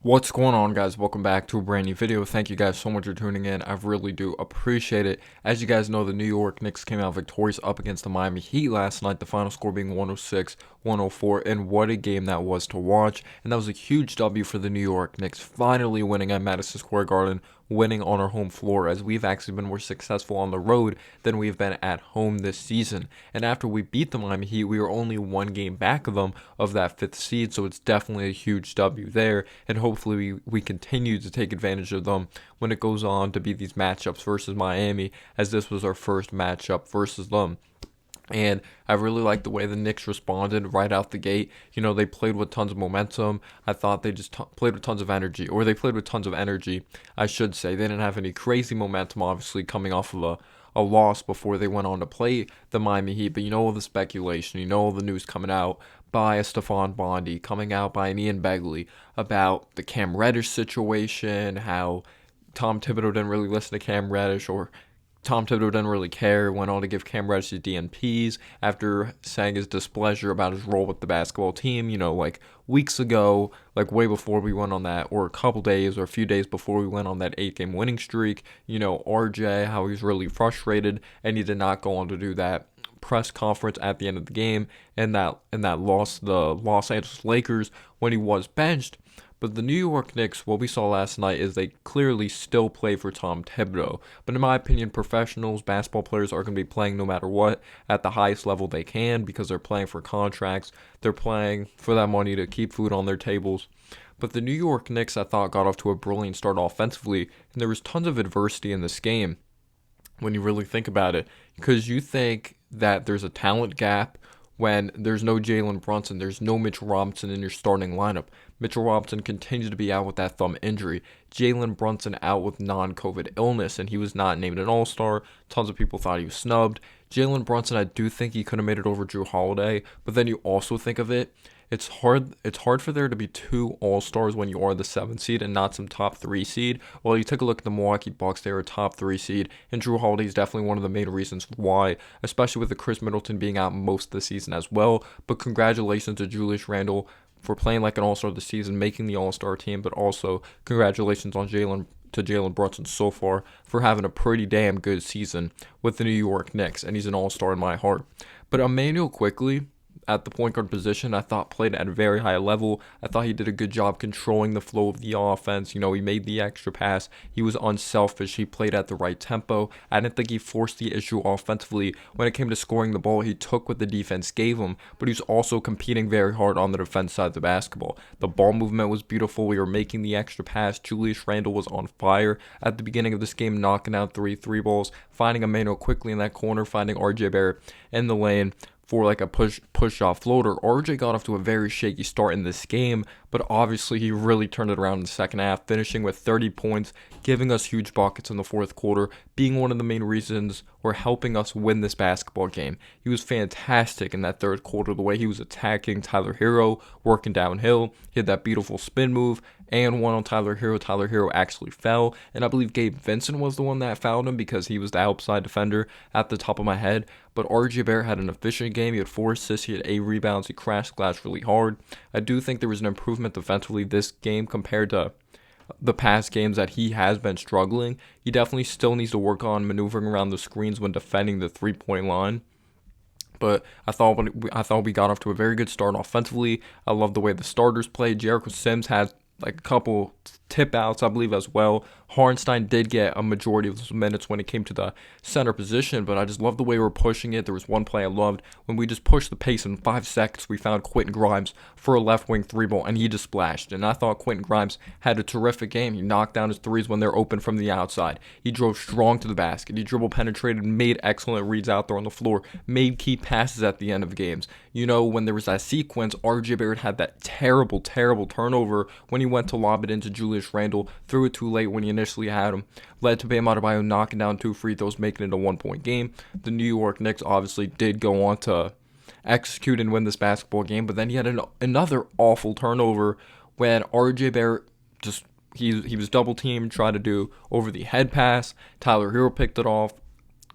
What's going on, guys? Welcome back to a brand new video. Thank you guys so much for tuning in. I really do appreciate it. As you guys know, the New York Knicks came out victorious up against the Miami Heat last night, the final score being 106-104, and what a game that was to watch. And that was a huge W for the New York Knicks, finally winning at Madison Square Garden, winning on our home floor, as we've actually been more successful on the road than we've been at home this season. And after we beat the Miami Heat, we were only one game back of them of that fifth seed, so it's definitely a huge W there, and hopefully we continue to take advantage of them when it goes on to be these matchups versus Miami, as this was our first matchup versus them. And I really like the way the Knicks responded right out the gate. You know, they played with tons of momentum. I thought they just played with tons of energy, or they played with tons of energy, I should say. They didn't have any crazy momentum, obviously, coming off of a loss before they went on to play the Miami Heat. But you know all the speculation, you know all the news coming out by a Stephon Bondi, coming out by an Ian Begley about the Cam Reddish situation, how Tom Thibodeau didn't really listen to Cam Reddish, or Tom Thibodeau didn't really care, went on to give Cam Reddish his DNPs after saying his displeasure about his role with the basketball team, you know, like weeks ago, like way before we went on that, or a couple days or a few days before we went on that 8-game winning streak. You know, RJ, how he was really frustrated, and he did not go on to do that press conference at the end of the game, and that loss, the Los Angeles Lakers, when he was benched. But the New York Knicks, what we saw last night is they clearly still play for Tom Thibodeau. But in my opinion, professionals, basketball players are going to be playing no matter what at the highest level they can, because they're playing for contracts. They're playing for that money to keep food on their tables. But the New York Knicks, I thought, got off to a brilliant start offensively, and there was tons of adversity in this game when you really think about it, because you think that there's a talent gap when there's no Jalen Brunson, there's no Mitchell Robinson in your starting lineup. Mitchell Robinson continues to be out with that thumb injury. Jalen Brunson out with non-COVID illness, and he was not named an all-star. Tons of people thought he was snubbed. Jalen Brunson, I do think he could have made it over Drew Holiday, but then you also think of it, it's hard for there to be two all-stars when you are the 7th seed and not some top 3 seed. Well, you take a look at the Milwaukee Bucks, they were a top 3 seed, and Drew Holiday is definitely one of the main reasons why, especially with the Chris Middleton being out most of the season as well. But congratulations to Julius Randle for playing like an all-star this season, making the all-star team, but also congratulations on Jalen Brunson so far for having a pretty damn good season with the New York Knicks, and he's an all-star in my heart. But Emmanuel Quickley, at the point guard position, I thought played at a very high level. I thought he did a good job controlling the flow of the offense. You know, he made the extra pass. He was unselfish. He played at the right tempo. I didn't think he forced the issue offensively. When it came to scoring the ball, he took what the defense gave him, but he was also competing very hard on the defense side of the basketball. The ball movement was beautiful. We were making the extra pass. Julius Randle was on fire at the beginning of this game, knocking out three balls, finding Emmanuel Quickley in that corner, finding RJ Barrett in the lane for like a push off floater. RJ got off to a very shaky start in this game, but obviously he really turned it around in the second half, finishing with 30 points, giving us huge buckets in the fourth quarter, being one of the main reasons or helping us win this basketball game. He was fantastic in that third quarter, the way he was attacking Tyler Hero, working downhill. He had that beautiful spin move and one on Tyler Hero. Tyler Hero actually fell, and I believe Gabe Vincent was the one that fouled him because he was the outside defender at the top of my head. But RJ Barrett had an efficient game. He had 4 assists, he had 8 rebounds, he crashed glass really hard. I do think there was an improvement defensively this game compared to the past games that he has been struggling. He definitely still needs to work on maneuvering around the screens when defending the three-point line. But I thought we got off to a very good start offensively. I love the way the starters played. Jericho Sims had like a couple tip outs, I believe, as well. Hartenstein did get a majority of those minutes when it came to the center position, but I just love the way we're pushing it. There was one play I loved when we just pushed the pace in 5 seconds. We found Quentin Grimes for a left wing 3-ball, and he just splashed. And I thought Quentin Grimes had a terrific game. He knocked down his threes when they're open from the outside. He drove strong to the basket. He dribble penetrated, made excellent reads out there on the floor, made key passes at the end of games. You know, when there was that sequence, RJ Barrett had that terrible turnover when he went to lob it into Julius Randle, threw it too late when he initially had him, led to Bam Adebayo knocking down 2 free throws, making it a 1-point game. The New York Knicks obviously did go on to execute and win this basketball game, but then he had another awful turnover when RJ Barrett just he was double teamed, tried to do over the head pass. Tyler Hero picked it off.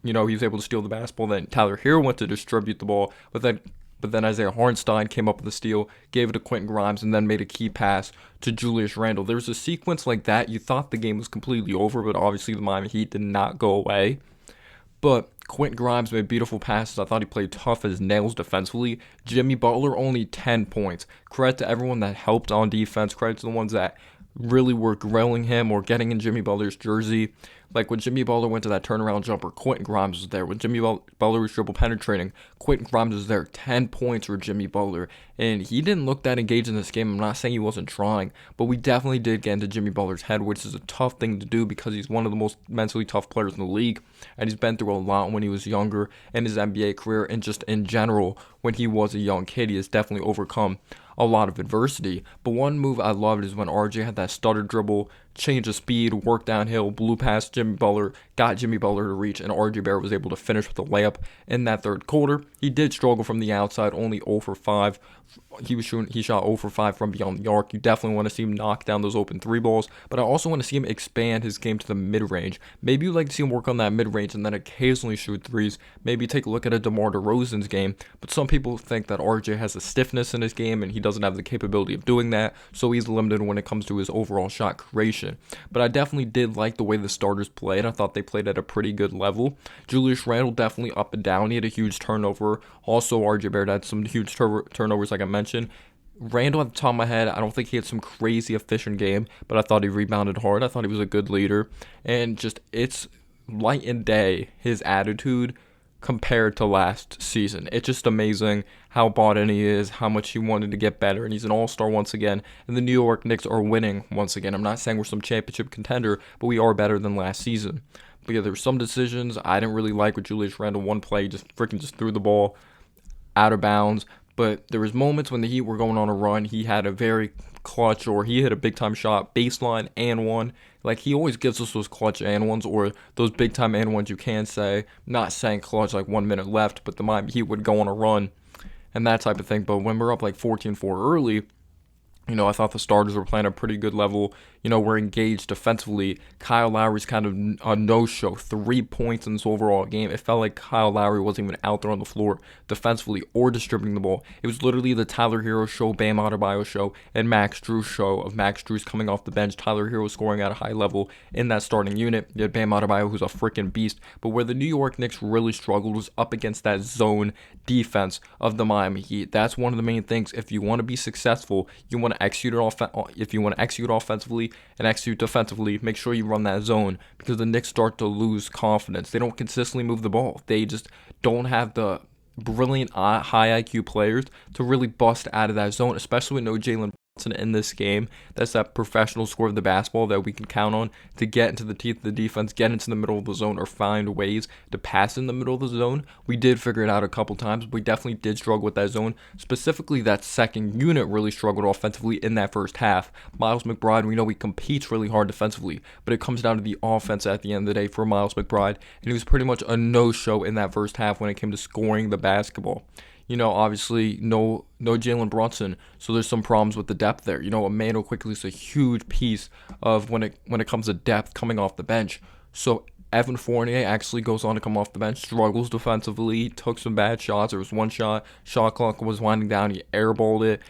You know, he was able to steal the basketball. Then Tyler Hero went to distribute the ball, but then but then Isaiah Hartenstein came up with a steal, gave it to Quentin Grimes, and then made a key pass to Julius Randle. There's a sequence like that. You thought the game was completely over, but obviously the Miami Heat did not go away. But Quentin Grimes made beautiful passes. I thought he played tough as nails defensively. Jimmy Butler, only 10 points. Credit to everyone that helped on defense. Credit to the ones that really were grilling him or getting in Jimmy Butler's jersey. Like when Jimmy Butler went to that turnaround jumper, Quentin Grimes was there. When Jimmy Butler was dribble penetrating, Quentin Grimes was there. 10 points for Jimmy Butler. And he didn't look that engaged in this game. I'm not saying he wasn't trying, but we definitely did get into Jimmy Butler's head, which is a tough thing to do because he's one of the most mentally tough players in the league. And he's been through a lot when he was younger in his NBA career and just in general when he was a young kid. He has definitely overcome a lot of adversity. But one move I loved is when RJ had that stutter dribble, change of speed, work downhill, blew past Jimmy Butler, got Jimmy Butler to reach, and RJ Barrett was able to finish with a layup in that third quarter. He did struggle from the outside, only 0 for 5. He shot 0 for 5 from beyond the arc. You definitely want to see him knock down those open 3 balls, but I also want to see him expand his game to the mid-range. Maybe you'd like to see him work on that mid-range and then occasionally shoot threes. Maybe take a look at a DeMar DeRozan's game, but some people think that RJ has a stiffness in his game and he doesn't have the capability of doing that, so he's limited when it comes to his overall shot creation. But I definitely did like the way the starters played. I thought they played at a pretty good level. Julius Randle definitely up and down. He had a huge turnover. Also, RJ Barrett had some huge turnovers, like I mentioned. Randle, at the top of my head, I don't think he had some crazy efficient game, but I thought he rebounded hard. I thought he was a good leader. And just, it's light and day, his attitude compared to last season. It's just amazing how bought in he is, how much he wanted to get better, and he's an all-star once again, and the New York Knicks are winning once again. I'm not saying we're some championship contender, but we are better than last season. But yeah, there were some decisions I didn't really like with Julius Randle. One play, just threw the ball out of bounds. But there was moments when the Heat were going on a run. He had a very clutch, or he hit a big-time shot, baseline and one. Like, he always gives us those clutch and ones, or those big-time and ones you can say. Not saying clutch like 1 minute left, but the Miami Heat would go on a run and that type of thing. But when we're up like 14-4 early, I thought the starters were playing a pretty good level. We're engaged defensively. Kyle Lowry's kind of a no-show. 3 points in this overall game. It felt like Kyle Lowry wasn't even out there on the floor defensively or distributing the ball. It was literally the Tyler Hero show, Bam Adebayo show, and Max Strus show of Max Strus coming off the bench. Tyler Hero scoring at a high level in that starting unit. You had Bam Adebayo, who's a freaking beast. But where the New York Knicks really struggled was up against that zone defense of the Miami Heat. That's one of the main things. If you want to be successful, you want to execute offensively and execute defensively, make sure you run that zone, because the Knicks start to lose confidence. They don't consistently move the ball. They just don't have the brilliant high IQ players to really bust out of that zone, especially with no Jalen in this game. That's that professional scorer of the basketball that we can count on to get into the teeth of the defense, get into the middle of the zone, or find ways to pass in the middle of the zone. We did figure it out a couple times, but we definitely did struggle with that zone. Specifically, that second unit really struggled offensively in that first half. Miles McBride, we know he competes really hard defensively, but it comes down to the offense at the end of the day for Miles McBride, and he was pretty much a no-show in that first half when it came to scoring the basketball. Obviously, no Jalen Brunson, so there's some problems with the depth there. Emmanuel quickly is a huge piece of when it comes to depth coming off the bench. So Evan Fournier actually goes on to come off the bench, struggles defensively, took some bad shots. There was one shot clock was winding down, he airballed it.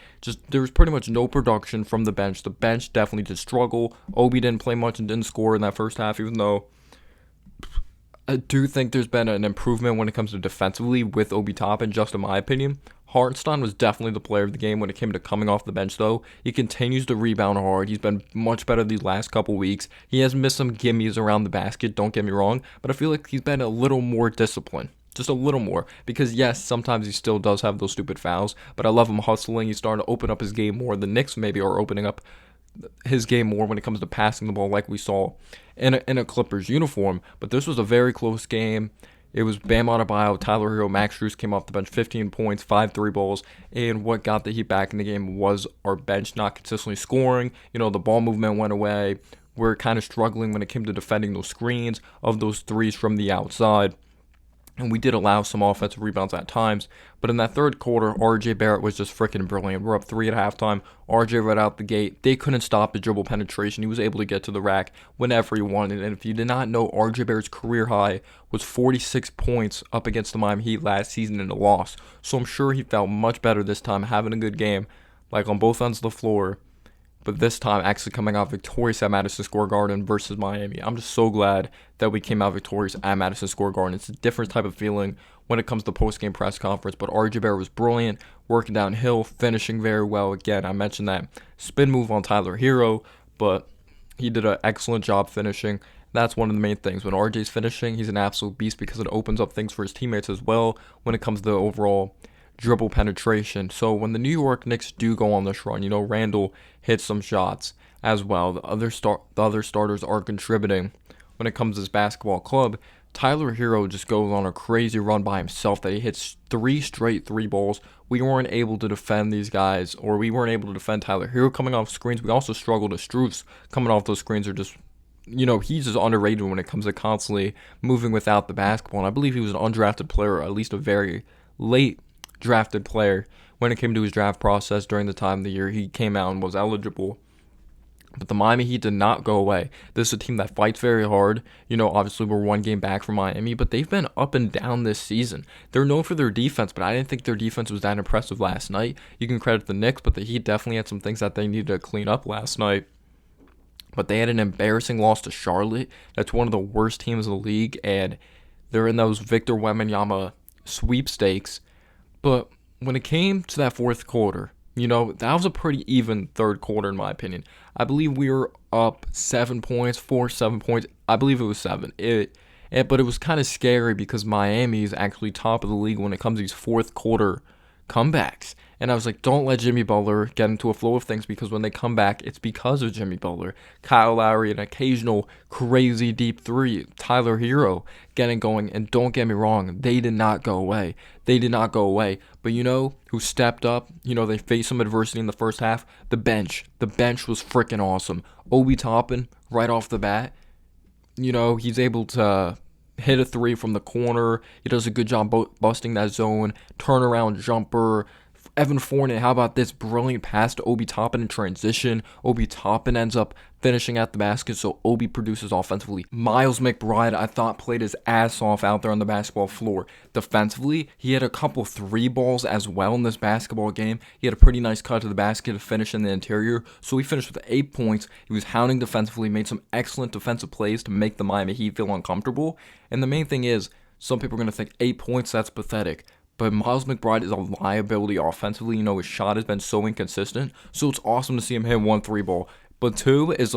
There was pretty much no production from the bench. The bench definitely did struggle. Obi didn't play much and didn't score in that first half, even though I do think there's been an improvement when it comes to defensively with Obi Toppin, just in my opinion. Hartenstein was definitely the player of the game when it came to coming off the bench, though. He continues to rebound hard. He's been much better these last couple weeks. He has missed some gimmies around the basket, don't get me wrong, but I feel like he's been a little more disciplined. Just a little more. Because, yes, sometimes he still does have those stupid fouls, but I love him hustling. He's starting to open up his game more. The Knicks maybe are opening up his game more when it comes to passing the ball, like we saw in a Clippers uniform. But this was a very close game. It was Bam Adebayo, Tyler Hero, Max Strus came off the bench, 15 points, 5 3 balls, and what got the Heat back in the game was our bench not consistently scoring. The ball movement went away. We're kind of struggling when it came to defending those screens of those threes from the outside. and we did allow some offensive rebounds at times. But in that third quarter, RJ Barrett was just freaking brilliant. We're up 3 at halftime. RJ right out the gate. They couldn't stop the dribble penetration. He was able to get to the rack whenever he wanted. And if you did not know, RJ Barrett's career high was 46 points up against the Miami Heat last season in a loss. So I'm sure he felt much better this time, having a good game, like on both ends of the floor. But this time actually coming out victorious at Madison Square Garden versus Miami. I'm just so glad that we came out victorious at Madison Square Garden. It's a different type of feeling when it comes to post-game press conference, but RJ Barrett was brilliant, working downhill, finishing very well. Again, I mentioned that spin move on Tyler Hero, but he did an excellent job finishing. That's one of the main things. When RJ's finishing, he's an absolute beast because it opens up things for his teammates as well when it comes to the overall dribble penetration. So when the New York Knicks do go on this run, Randall hits some shots as well. The other starters are contributing. When it comes to this basketball club, Tyler Hero just goes on a crazy run by himself that he hits 3 straight 3 balls. We weren't able to defend these guys, or we weren't able to defend Tyler Hero coming off screens. We also struggled as Strus coming off those screens are just, he's just underrated when it comes to constantly moving without the basketball. And I believe he was an undrafted player, or at least a very late drafted player when it came to his draft process during the time of the year he came out and was eligible. But the Miami Heat did not go away. This is a team that fights very hard. Obviously we're 1 game back from Miami, but they've been up and down this season. They're known for their defense, but I didn't think their defense was that impressive last night. You can credit the Knicks, but the Heat definitely had some things that they needed to clean up last night. But they had an embarrassing loss to Charlotte. That's one of the worst teams in the league, and they're in those Victor Wembanyama sweepstakes. But when it came to that fourth quarter, that was a pretty even third quarter in my opinion. I believe we were up 7 points, 7 points. I believe it was 7. But it was kind of scary because Miami is actually top of the league when it comes to these fourth quarter comebacks. And I was like, don't let Jimmy Butler get into a flow of things, because when they come back, it's because of Jimmy Butler. Kyle Lowry, an occasional crazy deep 3. Tyler Hero getting going. And don't get me wrong, they did not go away. They did not go away. But who stepped up? They faced some adversity in the first half. The bench. The bench was freaking awesome. Obi Toppin, right off the bat, he's able to hit a 3 from the corner. He does a good job busting that zone. Turnaround jumper. Evan Fournier, how about this brilliant pass to Obi Toppin in transition? Obi Toppin ends up finishing at the basket, so Obi produces offensively. Miles McBride, I thought, played his ass off out there on the basketball floor. Defensively, he had a couple 3 balls as well in this basketball game. He had a pretty nice cut to the basket to finish in the interior, so he finished with 8 points. He was hounding defensively, made some excellent defensive plays to make the Miami Heat feel uncomfortable. And the main thing is, some people are going to think 8 points, that's pathetic. But Miles McBride is a liability offensively. His shot has been so inconsistent. So it's awesome to see him hit 1 3 ball. But 2 is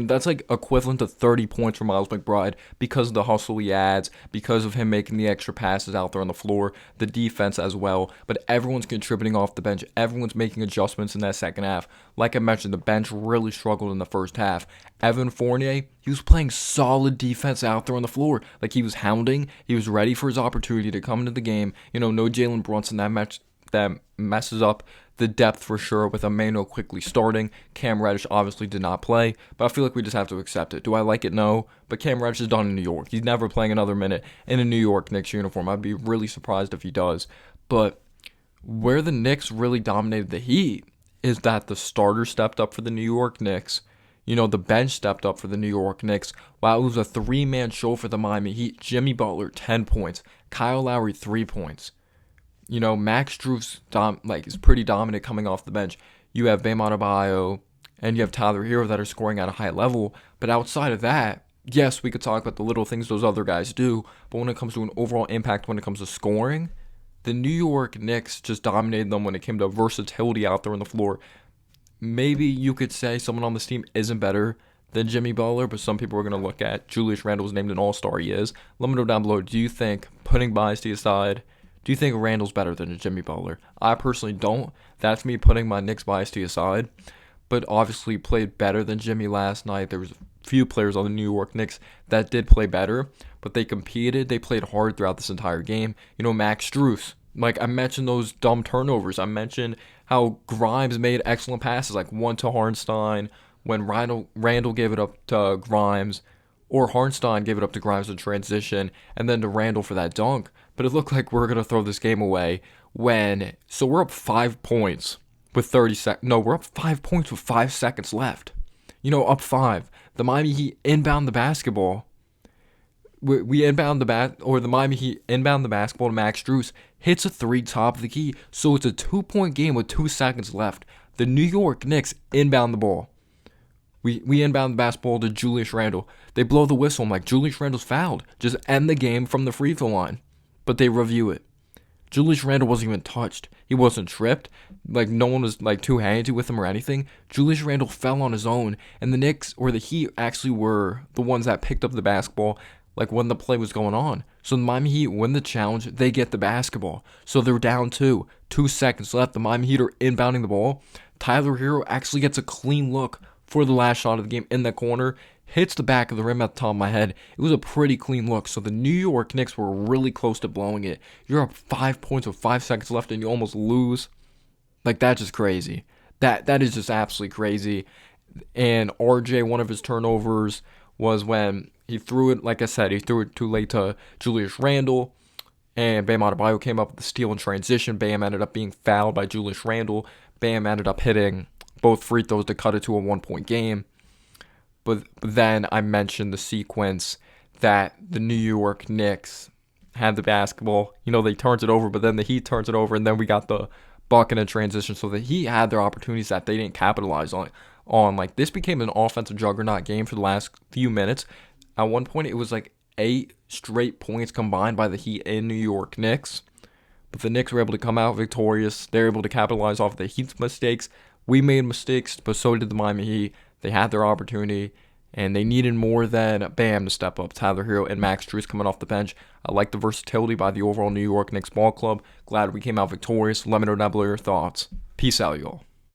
that's equivalent to 30 points for Miles McBride because of the hustle he adds, because of him making the extra passes out there on the floor, the defense as well. But everyone's contributing off the bench. Everyone's making adjustments in that second half. Like I mentioned, the bench really struggled in the first half. Evan Fournier, he was playing solid defense out there on the floor. He was hounding. He was ready for his opportunity to come into the game. No Jalen Brunson, that messes up the depth for sure, with Emmanuel quickly starting. Cam Reddish obviously did not play, but I feel like we just have to accept it. Do I like it? No. But Cam Reddish is done in New York. He's never playing another minute in a New York Knicks uniform. I'd be really surprised if he does. But where the Knicks really dominated the Heat is that the starter stepped up for the New York Knicks. The bench stepped up for the New York Knicks. Wow, it was a 3-man show for the Miami Heat. Jimmy Butler, 10 points. Kyle Lowry, 3 points. Max Strus is pretty dominant coming off the bench. You have Bam Adebayo and you have Tyler Hero that are scoring at a high level. But outside of that, yes, we could talk about the little things those other guys do. But when it comes to an overall impact, when it comes to scoring, the New York Knicks just dominated them when it came to versatility out there on the floor. Maybe you could say someone on this team isn't better than Jimmy Butler, but some people are going to look at Julius Randle was named an all-star. He is. Let me know down below, do you think, putting bias to the side, do you think Randle's better than Jimmy Butler? I personally don't. That's me putting my Knicks bias to the side. But obviously played better than Jimmy last night. There was a few players on the New York Knicks that did play better, but they competed. They played hard throughout this entire game. Max Strus. I mentioned those dumb turnovers. I mentioned how Grimes made excellent passes, one to Hartenstein when Randle gave it up to Grimes, Or Hartenstein gave it up to Grimes in transition, and then to Randall for that dunk. But it looked like we were going to throw this game away so we're up 5 points with 30 seconds. No, we're up 5 points with 5 seconds left. Up 5. The Miami Heat inbound the basketball. We inbound the Miami Heat inbound the basketball to Max Strus, hits a 3 top of the key. So it's a 2-point game with 2 seconds left. The New York Knicks inbound the ball. We inbound the basketball to Julius Randle. They blow the whistle. I'm like, Julius Randle's fouled. Just end the game from the free throw line. But they review it. Julius Randle wasn't even touched. He wasn't tripped. Like, no one was like too handy with him or anything. Julius Randle fell on his own, and the Knicks or the Heat actually were the ones that picked up the basketball like when the play was going on. So the Miami Heat win the challenge. They get the basketball. So they're down 2. 2 seconds left. The Miami Heat are inbounding the ball. Tyler Hero actually gets a clean look for the last shot of the game in the corner. Hits the back of the rim at the top of my head. It was a pretty clean look. So the New York Knicks were really close to blowing it. You're up 5 points with 5 seconds left and you almost lose. Like, that's just crazy. That is just absolutely crazy. And RJ, one of his turnovers was when he threw it, like I said, he threw it too late to Julius Randle. And Bam Adebayo came up with the steal in transition. Bam ended up being fouled by Julius Randle. Bam ended up hitting both free throws to cut it to a 1-point game. But then I mentioned the sequence that the New York Knicks had the basketball. They turned it over, but then the Heat turns it over, and then we got the bucket in transition. So the Heat had their opportunities that they didn't capitalize on. Like, this became an offensive juggernaut game for the last few minutes. At one point, it was like 8 straight points combined by the Heat and New York Knicks. But the Knicks were able to come out victorious. They were able to capitalize off the Heat's mistakes. We made mistakes, but so did the Miami Heat. They had their opportunity, and they needed more than Bam to step up. Tyler Hero and Max Strus coming off the bench. I like the versatility by the overall New York Knicks ball club. Glad we came out victorious. Let me know down below your thoughts. Peace out, y'all.